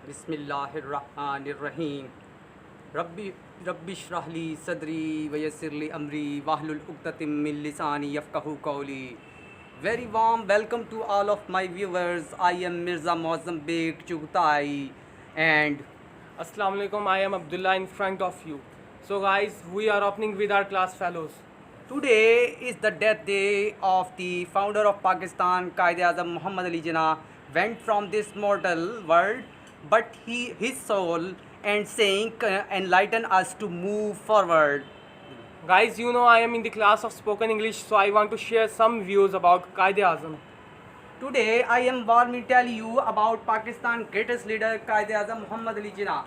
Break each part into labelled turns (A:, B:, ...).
A: बिस्मिल्लाहिर्रहमानिर्रहीम रब्बी रब्बि श्रह ली सदरी वयस्सिर ली अमरी वाहलुल उक़्दतिम मिन लिसानी यफ़क़हू क़ौली. Very warm welcome to all of my viewers. I am Mirza Muazzam Beg Chughtai and
B: Assalamu alaikum, I am Abdullah in front of you. So guys, we are opening with our class fellows.
A: today is the death day of the founder of Pakistan, Quaid-e-Azam Muhammad Ali Jinnah went from this mortal world, but his soul and saying enlighten us to move forward.
B: Guys, you know I am in the class of spoken English, so I want to share some views about Quaid-e-Azam.
A: Today I am warmly tell you about Pakistan's greatest leader Quaid-e-Azam Muhammad Ali Jinnah.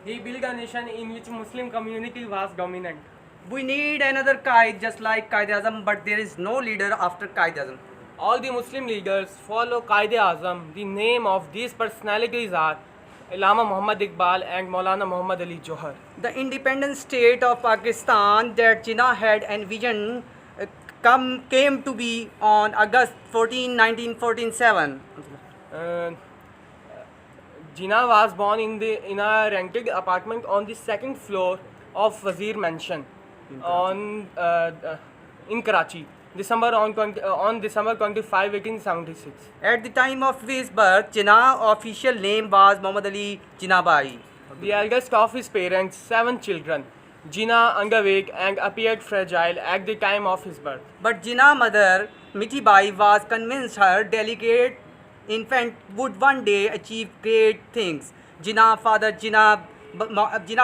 B: He built a nation in which Muslim community was dominant.
A: We need another Qaid just like Quaid-e-Azam, but there is no leader after Quaid-e-Azam.
B: All the Muslim leaders follow Quaid-e-Azam. The name of these personalities are Allama Muhammad Iqbal and Maulana Muhammad Ali Johar.
A: The independent state of Pakistan that Jinnah had envisioned came to be on August 14, 1947.
B: Uh, Jinnah was born in a rented apartment on the second floor of Wazir Mansion in Karachi, on December 25, 1876.
A: At the time of his birth, Jinnah's official name was Muhammad Ali Jinnah Bai.
B: The eldest of his parents, 7 children. Jinnah underweight and appeared fragile at the time of his birth.
A: But Jinnah's mother, Miti Bai, was convinced her delicate infant would one day achieve great things. Jinnah's father, Jinnah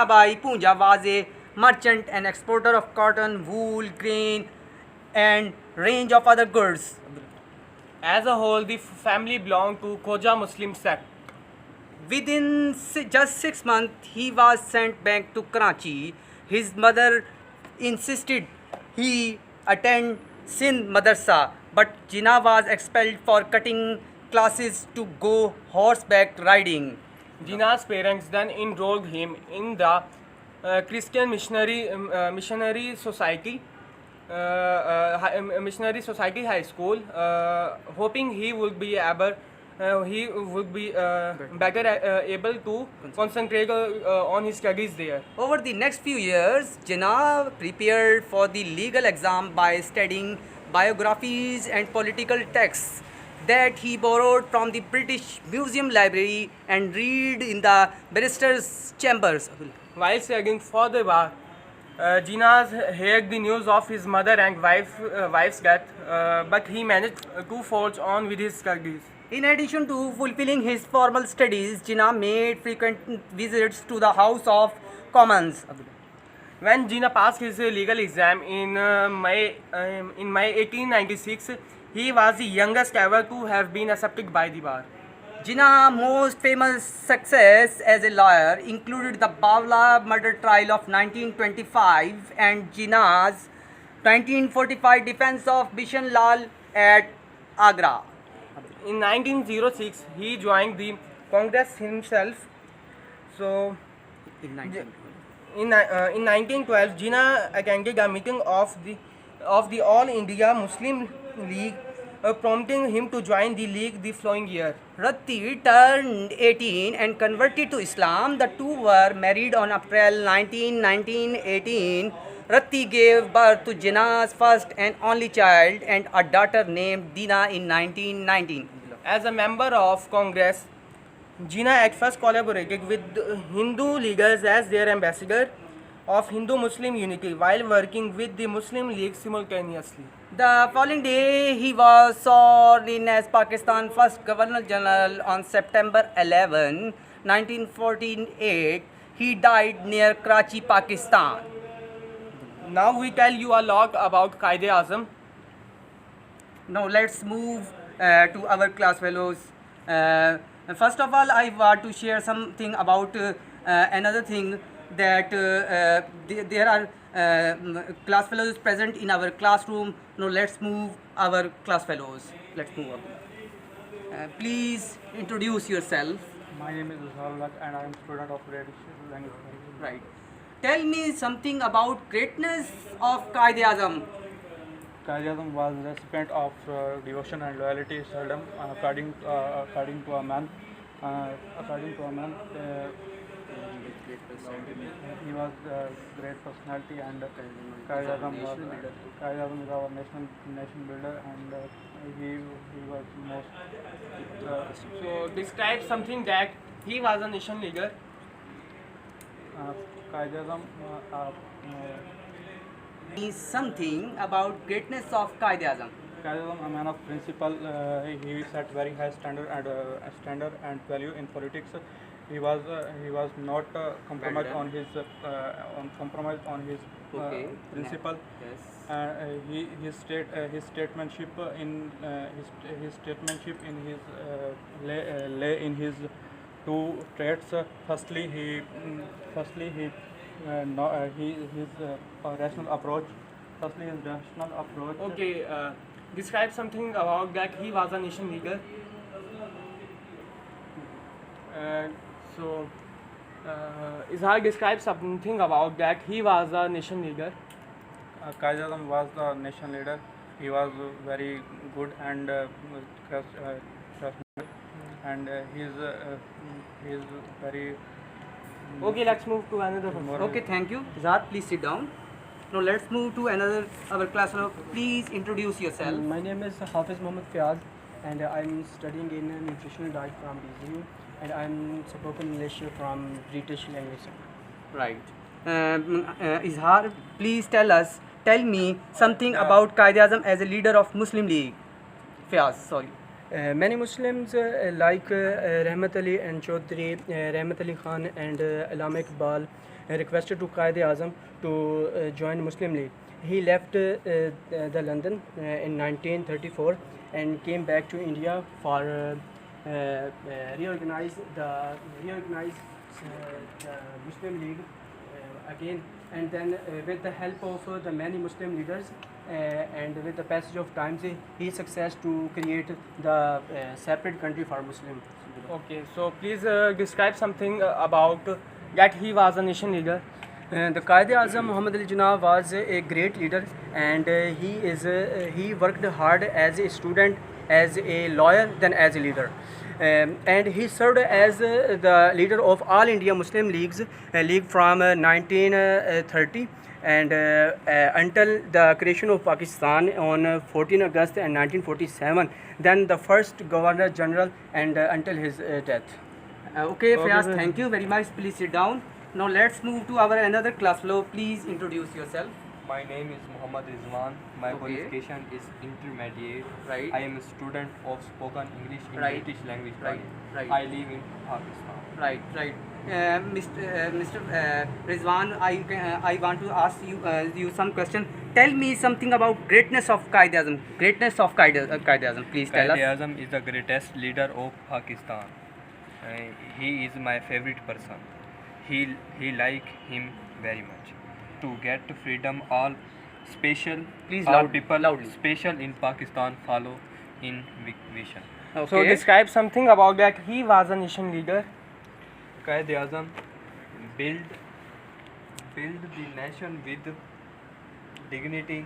A: Bai Punja, was a merchant and exporter of cotton, wool, grain, and range of other goods.
B: As a whole, the family belonged to Khoja Muslim sect.
A: Within just 6 months, he was sent back to Karachi. His mother insisted he attend Sindh Madrasa, but Jinnah was expelled for cutting classes to go horseback riding.
B: Jinnah's parents then enrolled him in the Christian Missionary Society High School, hoping he would be better able to concentrate on his studies there.
A: Over the next few years, Jinnah prepared for the legal exam by studying biographies and political texts that he borrowed from the British Museum Library and read in the barrister's chambers.
B: While studying for the bar, Jinnah heard the news of his mother and wife's death, but he managed to forge on with his studies.
A: In addition to fulfilling his formal studies, Jinnah made frequent visits to the House of Commons.
B: When Jinnah passed his legal exam in May 1896, he was the youngest ever to have been accepted by the bar.
A: Jinnah's most famous success as a lawyer included the Bawla murder trial of 1925 and Jinnah's 1945 defense of Bishan Lal at Agra.
B: In 1906, he joined the Congress himself. So,
A: In 19
B: in 1912, Jinnah attended a meeting of the All India Muslim League, prompting him to join the league the following year.
A: Rati turned 18 and converted to Islam. The two were married on April 19, 1918. Rati gave birth to Jinnah's first and only child and a daughter named Dina in 1919.
B: As a member of Congress, Jinnah at first collaborated with Hindu leaders as their ambassador of Hindu-Muslim unity while working with the Muslim League simultaneously.
A: The following day, he was sworn in as Pakistan's first Governor General on September 11, 1948. He died near Karachi, Pakistan.
B: Now we tell you a lot about Quaid-e-Azam.
A: Now let's move to our class fellows. First of all, I want to share something about another thing that there are class fellows present in our classroom. Now let's move our class fellows. Let's move up. Please introduce yourself.
C: My name is Uzal and I am student of British language.
A: Right. Tell me something about greatness of Quaid-e-Azam.
C: Quaid-e-Azam was recipient of devotion and loyalty seldom according to a man According to Aman, he was a great personality, and Qaid-e-Azam is our nation builder, and he was most.
B: So describe something that he was a nation leader.
C: Qaid-e-Azam
A: Is something about greatness of Qaid-e-Azam.
C: Qaid-e-Azam, a man of principle, he set very high standard and value in politics. He was not compromised
A: Well
C: on his
A: Okay.
C: principle.
A: Yes.
C: His statesmanship his statesmanship in his lay in his two traits. Firstly, his rational approach. Firstly, his rational approach.
B: Okay, describe something about that he was a nation leader. So, Izhar describe something about that he was a nation leader.
C: Qaid-e-Azam was the nation leader. He was very good and and he is very.
B: Okay, let's move to another one.
C: Moral.
A: Okay, thank you. Zad, please sit down. Now let's move to another our class. Please introduce yourself.
D: My name is Hafiz Mohammad Fiaz, and I'm studying in nutritional diet from BZU, and I'm spoken English from British language.
A: Right. Izhar, please tell me something about Qaid-e-Azam as a leader of Muslim League. Fiaz, sorry.
D: Many Muslims like Rahmat Ali and Chaudhry, Rahmat Ali Khan and Allama Iqbal requested to Qaid-e-Azam to join Muslim League. He left the London in 1934 and came back to India for reorganize the Muslim League again, and then with the help of the many Muslim leaders and with the passage of time, he success to create the separate country for Muslim.
B: Okay, so please describe something about that he was a nation leader.
D: The Qaid-e-Azam Muhammad Ali Jinnah was a great leader, and he worked hard as a student, as a lawyer, then as a leader. And he served as the leader of All India Muslim League from 1930 and until the creation of Pakistan on 14 August 1947. Then the first Governor General and until his death.
A: Okay, Fiaz,
B: sir.
A: thank you very much. Please sit down. Now let's move to our another class. Please introduce yourself.
E: My name is Muhammad Rizwan. My
A: Okay.
E: qualification is intermediate.
A: Right.
E: I am a student of spoken English in
A: Right.
E: British language.
A: Right.
E: College.
A: Right.
E: I live in Pakistan.
A: Right. Mr. Rizwan, I want to ask you some question. Tell me something about greatness of Qaid-e-Azam. Greatness of Qaid-e-Azam. Please tell us.
E: Qaid-e-Azam is the greatest leader of Pakistan. He is my favorite person. He like him very much. To get freedom, all special,
A: Please
E: all
A: loud-
E: people
A: loudly.
E: special in Pakistan follow in vision.
A: Okay.
B: So describe something about that he was a nation leader.
E: Qaid-e-Azam build the nation with dignity.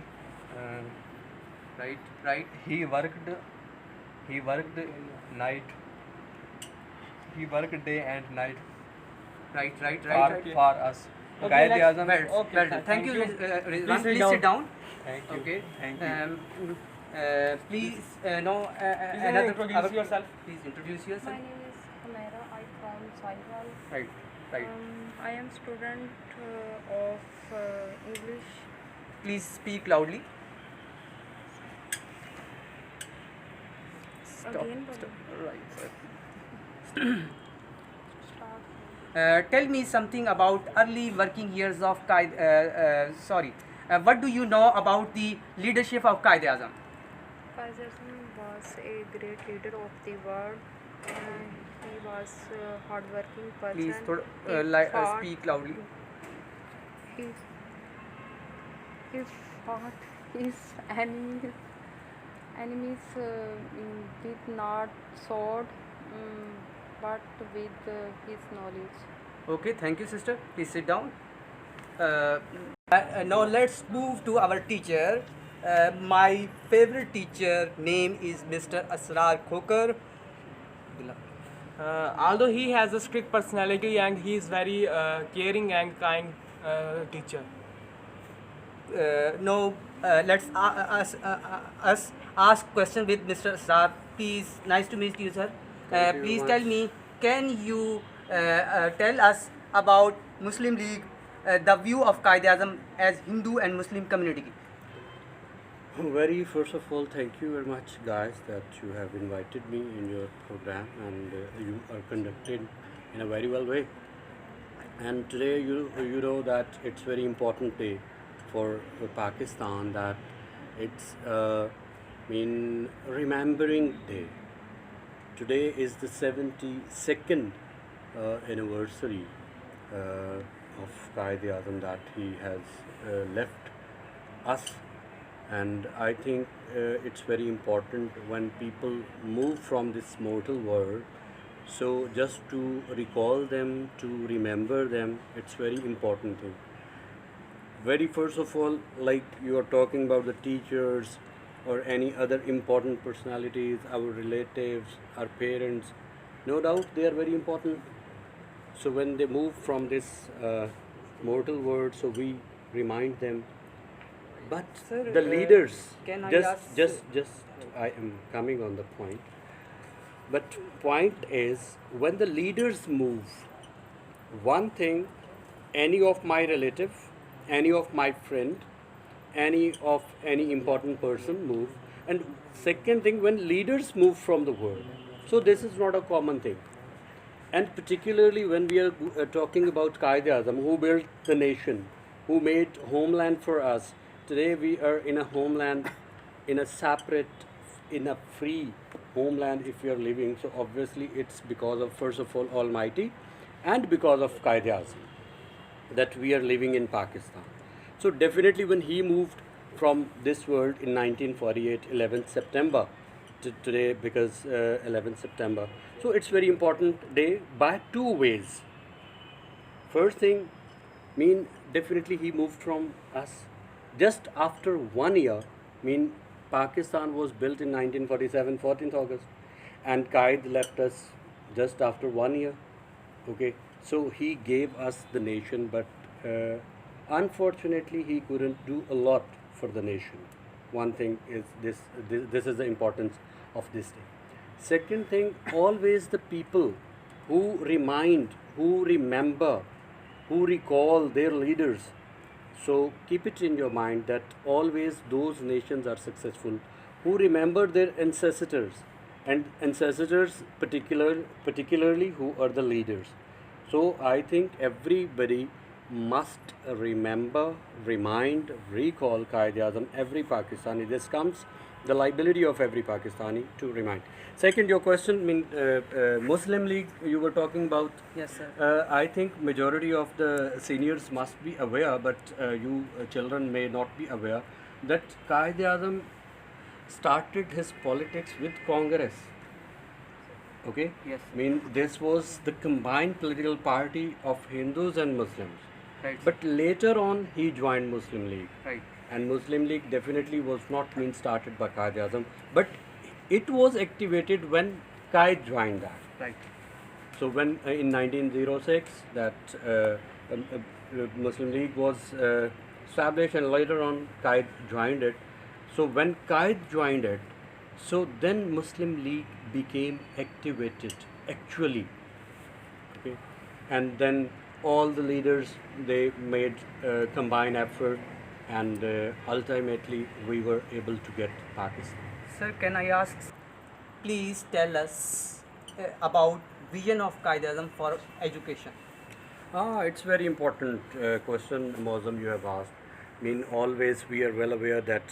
A: Right.
E: He worked night. He worked day and night
A: Right.
E: for us.
B: Okay,
E: Qaid-e-Azam.
A: Well done. Thank you, Rizwan.
B: Please sit
A: Please
B: down.
A: sit down.
E: Thank you.
A: Okay.
E: Thank you.
A: Please, no,
B: Please
A: another.
B: introduce yourself.
A: Please introduce
F: My
A: yourself.
F: name is Humaira. I'm from Sahiwal.
A: Right.
F: I am student of English.
A: Please speak loudly.
F: Again,
A: Right.
F: start.
A: Tell me something about early working years of what do you know about the leadership of Qaid-e-Azam?
F: Qaid-e-Azam was a great leader of the world. He was a hardworking person.
A: Please
F: He fought-
A: speak loudly.
F: He, he fought his enemies with not sword, but with his knowledge.
A: Okay, thank you, sister. Please sit down. Now let's move to our teacher. My favorite teacher name is Mr. Asrar Khokar.
B: Although he has a strict personality and he is very caring and kind teacher.
A: Now let's us ask question with Mr. Sar. Please, nice to meet you, sir. Please tell me, can you tell us about Muslim League, the view of Qaid-e-Azam as Hindu and Muslim community?
G: Very first of all, thank you very much, guys, that you have invited me in your program, and you are conducted in a very well way. And today, you know that it's very important day for Pakistan, that it's remembering day. Today is the 72nd anniversary of Qaid-e-Azam, that he has left us. And I think it's very important when people move from this mortal world. So just to recall them, to remember them, it's very important thing. Very first of all, like you are talking about the teachers or any other important personalities, our relatives, our parents, no doubt they are very important. So when they move from this mortal world, so we remind them. But
A: Sir,
G: the leaders,
A: can I
G: just
A: ask-
G: I am coming on the point. But point is, when the leaders move, one thing, any of my relative, any of my friend, any important person move, and second thing, when leaders move from the world, so this is not a common thing. And particularly when we are talking about Qaid-e-Azam, who built the nation, who made homeland for us. Today we are in a homeland, in a separate, in a free homeland if we are living. So obviously it's because of, first of all, Almighty, and because of Qaid-e-Azam that we are living in Pakistan. So definitely when he moved from this world in 1948, 11th September, to today, because 11th September. So it's very important day by two ways. First thing, definitely he moved from us just after 1 year. Pakistan was built in 1947, 14th August, and Qaid left us just after 1 year. Okay, so he gave us the nation, but unfortunately he couldn't do a lot for the nation. One thing is this is the importance of this day. Second thing, always the people who remind, who remember, who recall their leaders. So keep it in your mind that always those nations are successful who remember their ancestors, and ancestors particularly who are the leaders. So I think everybody must remember, remind, recall Qaid-e-Azam, every Pakistani. This comes the liability of every Pakistani to remind. Second, your question, Muslim League you were talking about.
A: Yes, sir.
G: I think majority of the seniors must be aware, but you children may not be aware, that Qaid-e-Azam started his politics with Congress. Okay?
A: Yes.
G: This was the combined political party of Hindus and Muslims.
A: Right.
G: But later on, he joined Muslim League.
A: Right.
G: And Muslim League definitely was not started by Qaid-e-Azam, but it was activated when Qaid joined that.
A: Right.
G: So when in 1906 that Muslim League was established, and later on Qaid joined it. So when Qaid joined it, so then Muslim League became activated actually. Okay, and then all the leaders, they made combined effort, and ultimately we were able to get Pakistan.
A: Sir, can I ask, please tell us about vision of Qaid-e-Azam for education?
G: It's very important question, Mozam, you have asked. Always we are well aware that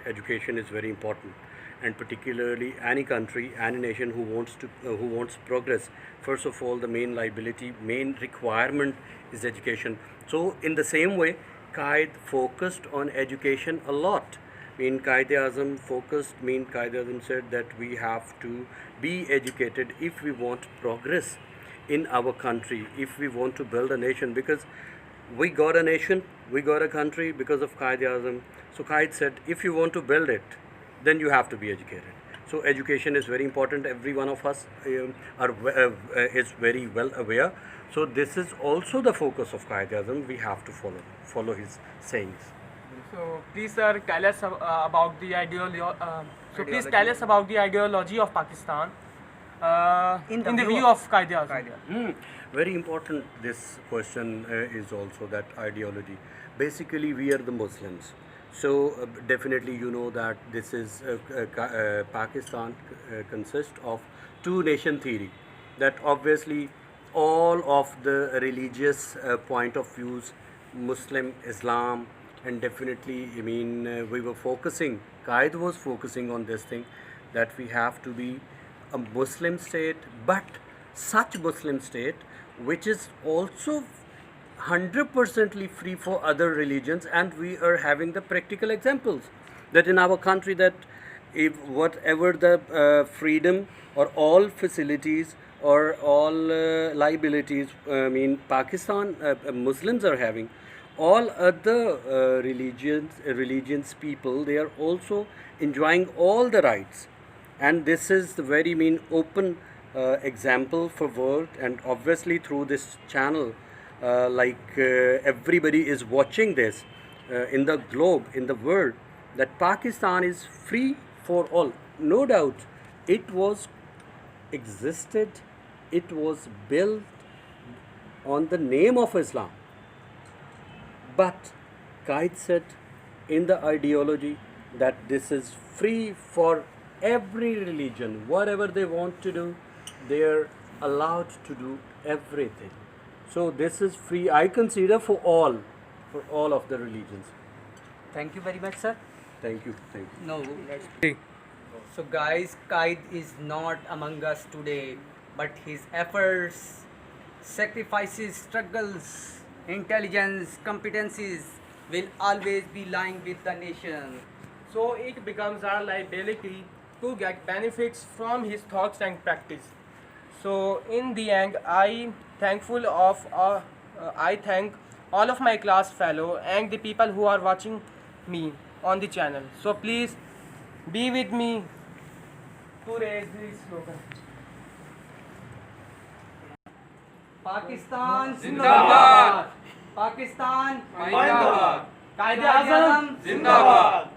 G: education is very important, and particularly any country, any nation who wants progress. First of all, the main liability, main requirement is education. So in the same way, Qaid focused on education a lot. Qaid-e-Azam focused, Qaid-e-Azam said that we have to be educated if we want progress in our country, if we want to build a nation, because we got a nation, we got a country because of Qaid-e-Azam. So Qaid said, if you want to build it, then you have to be educated. So education is very important. Every one of us is very well aware. So this is also the focus of Quaid-e-Azam. We have to follow his sayings.
B: So please, sir, tell us about the please tell us about the ideology of Pakistan in the view of Quaid-e-Azam.
G: Very important. This question is also that ideology. Basically, we are the Muslims. So definitely, you know that this is Pakistan consists of two-nation theory. That obviously all of the religious point of views, Muslim, Islam, and definitely, I mean, we were focusing. Qaid was focusing on this thing that we have to be a Muslim state, but such Muslim state which is also 100% free for other religions, and we are having the practical examples that in our country that if whatever the freedom or all facilities or all liabilities I mean Pakistan Muslims are having, all other religions people, they are also enjoying all the rights, and this is the very open example for world. And obviously through this channel everybody is watching this in the globe, in the world, that Pakistan is free for all. No doubt it was existed, it was built on the name of Islam, but Qaid said in the ideology that this is free for every religion. Whatever they want to do, they are allowed to do everything. So this is free, I consider, for all of the religions.
A: Thank you very much, sir.
G: Thank you.
A: No. So guys, Qaid is not among us today, but his efforts, sacrifices, struggles, intelligence, competencies will always be lying with the nation.
B: So it becomes our liability to get benefits from his thoughts and practice. So in the end, I thank all of my class fellow and the people who are watching me on the channel. So please be with me to raise this slogan.
A: Pakistan Zindabad! Pakistan
B: Zindabad!
A: Qaid-e-Azam
B: Zindabad!